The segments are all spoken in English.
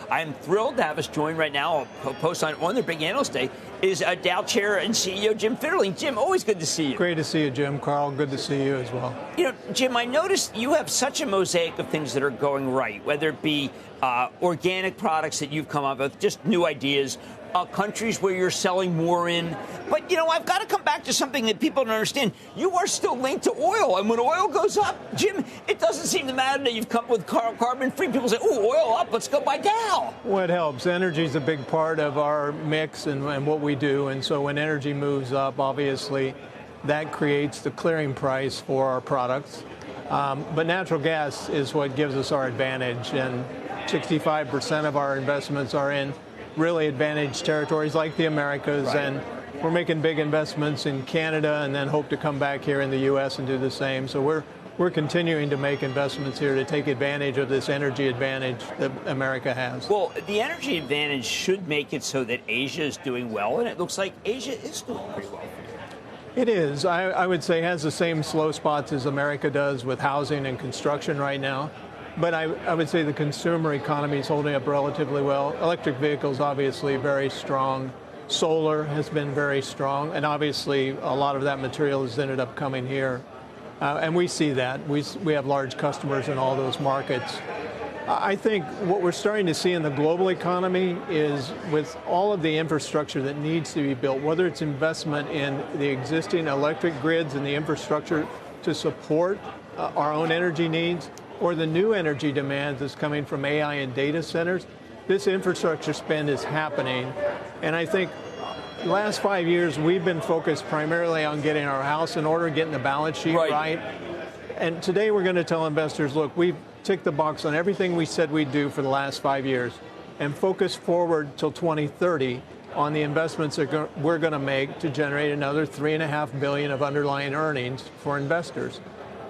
I am thrilled to have us joined right now, post on their big analyst day, is Dow Chair and CEO Jim Fitterling. Jim, always good to see you. Great to see you, Jim. Carl, good to see you as well. You know, Jim, I noticed you have such a mosaic of things that are going right, whether it be organic products that you've come up with, just new ideas, countries where you're selling more in. But, you know, I've got to come back to something that people don't understand. You are still linked to oil. And when oil goes up, Jim, it doesn't seem to matter that you've come up with carbon-free. People say, oh, oil up, let's go buy Dow. Well, it helps. Energy is a big part of our mix and what we do. And so when energy moves up, obviously, that creates the clearing price for our products. But natural gas is what gives us our advantage. And 65% of our investments are in really advantaged territories like the Americas, right. And we're making big investments in Canada and then hope to come back here in the U.S. and do the same. So we're continuing to make investments here to take advantage of this energy advantage that America has. Well, the energy advantage should make it so that Asia is doing well, and it looks like Asia is doing pretty well for you. It is. I would say has the same slow spots as America does with housing and construction right now. But I would say the consumer economy is holding up relatively well. Electric vehicles, obviously, very strong. Solar has been very strong. And obviously, a lot of that material has ended up coming here. And we see that. We have large customers in all those markets. I think what we're starting to see in the global economy is with all of the infrastructure that needs to be built, whether it's investment in the existing electric grids and the infrastructure to support our own energy needs, or the new energy demands that's coming from AI and data centers, this infrastructure spend is happening. And I think the last 5 years, we've been focused primarily on getting our house in order, getting the balance sheet right. And today we're going to tell investors, look, we've ticked the box on everything we said we'd do for the last 5 years and focus forward till 2030 on the investments that we're going to make to generate another $3.5 billion of underlying earnings for investors,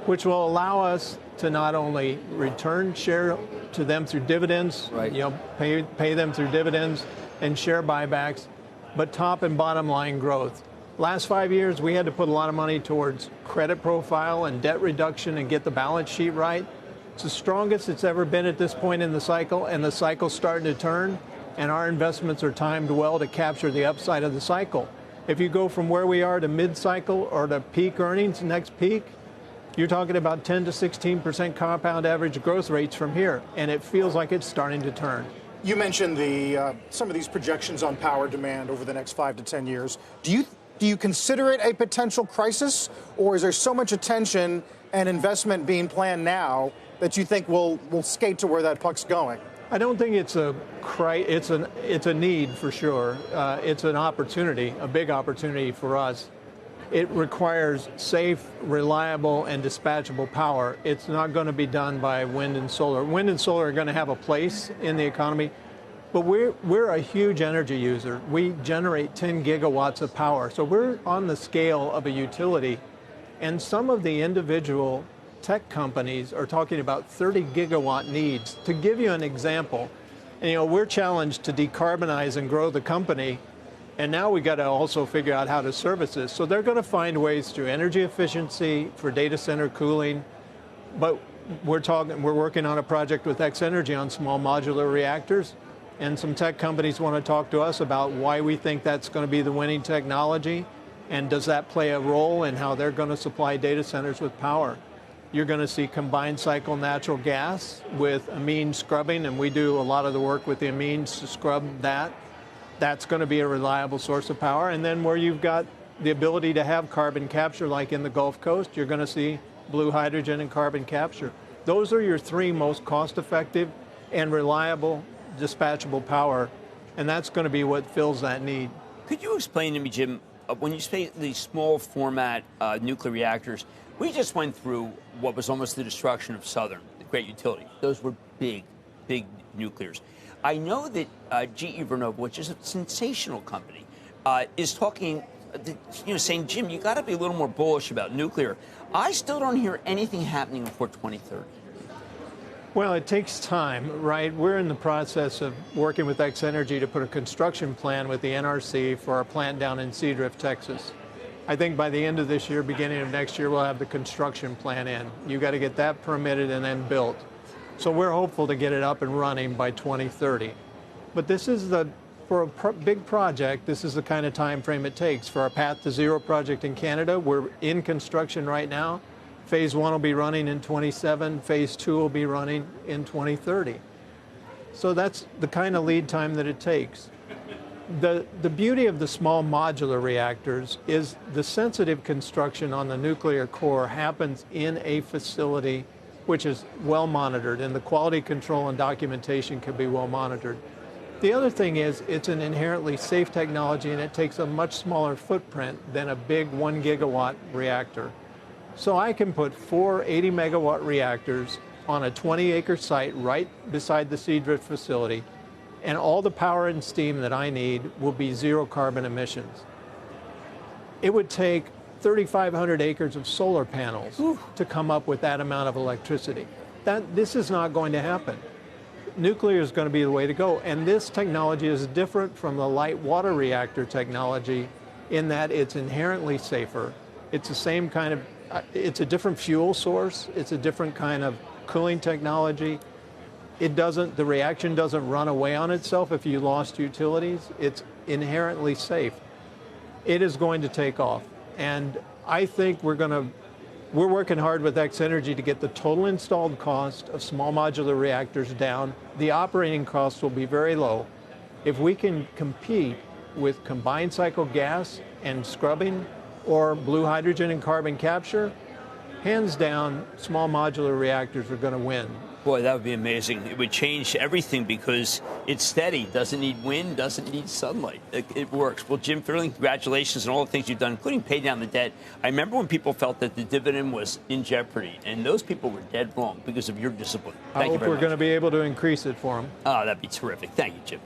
which will allow us to not only return share to them through dividends, right. Pay them through dividends and share buybacks, but top and bottom line growth. Last 5 years, we had to put a lot of money towards credit profile and debt reduction and get the balance sheet right. It's the strongest it's ever been at this point in the cycle, and the cycle's starting to turn, and our investments are timed well to capture the upside of the cycle. If you go from where we are to mid-cycle or to peak earnings, next peak, you're talking about 10 to 16% compound average growth rates from here, and it feels like it's starting to turn. You mentioned some of these projections on power demand over the next 5 to 10 years. Do you consider it a potential crisis, or is there so much attention and investment being planned now that you think we'll skate to where that puck's going? I don't think it's a need for sure. It's an opportunity, a big opportunity for us. It requires safe, reliable, and dispatchable power. It's not going to be done by wind and solar. Wind and solar are going to have a place in the economy, but we're a huge energy user. We generate 10 gigawatts of power, so we're on the scale of a utility. And some of the individual tech companies are talking about 30 gigawatt needs. To give you an example, we're challenged to decarbonize and grow the company. And now we got to also figure out how to service this. So they're going to find ways through energy efficiency for data center cooling. But we're working on a project with X Energy on small modular reactors. And some tech companies want to talk to us about why we think that's going to be the winning technology. And does that play a role in how they're going to supply data centers with power? You're going to see combined cycle natural gas with amine scrubbing. And we do a lot of the work with the amines to scrub that. That's going to be a reliable source of power. And then where you've got the ability to have carbon capture, like in the Gulf Coast, you're going to see blue hydrogen and carbon capture. Those are your three most cost-effective and reliable dispatchable power. And that's going to be what fills that need. Could you explain to me, Jim, when you say these small format nuclear reactors, we just went through what was almost the destruction of Southern, the great utility. Those were big, big nuclears. I know that GE Vernova, which is a sensational company, is talking, saying, Jim, you got to be a little more bullish about nuclear. I still don't hear anything happening before 2030. Well, it takes time, right? We're in the process of working with X Energy to put a construction plan with the NRC for our plant down in Seadrift, Texas. I think by the end of this year, beginning of next year, we'll have the construction plan in. You got to get that permitted and then built. So we're hopeful to get it up and running by 2030. But this is for a big project, this is the kind of time frame it takes. For our Path to Zero project in Canada, we're in construction right now. Phase 1 will be running in 27. Phase 2 will be running in 2030. So that's the kind of lead time that it takes. The beauty of the small modular reactors is the sensitive construction on the nuclear core happens in a facility which is well monitored, and the quality control and documentation can be well monitored. The other thing is it's an inherently safe technology, and it takes a much smaller footprint than a big 1 gigawatt reactor. So I can put 4 80 megawatt reactors on a 20-acre site right beside the Seadrift facility, and all the power and steam that I need will be zero carbon emissions. It would take 3,500 acres of solar panels to come up with that amount of electricity. This is not going to happen. Nuclear is going to be the way to go, and this technology is different from the light water reactor technology in that it's inherently safer. It's the same kind of, it's a different fuel source, it's a different kind of cooling technology. The reaction doesn't run away on itself if you lost utilities. It's inherently safe. It is going to take off. And I think we're working hard with X Energy to get the total installed cost of small modular reactors down. The operating costs will be very low. If we can compete with combined cycle gas and scrubbing or blue hydrogen and carbon capture, hands down, small modular reactors are going to win. Boy, that would be amazing. It would change everything because it's steady, doesn't need wind, doesn't need sunlight. It works. Well, Jim Fitterling, congratulations on all the things you've done, including pay down the debt. I remember when people felt that the dividend was in jeopardy, and those people were dead wrong because of your discipline. I hope we're going to be able to increase it for them. Oh, that'd be terrific. Thank you, Jim.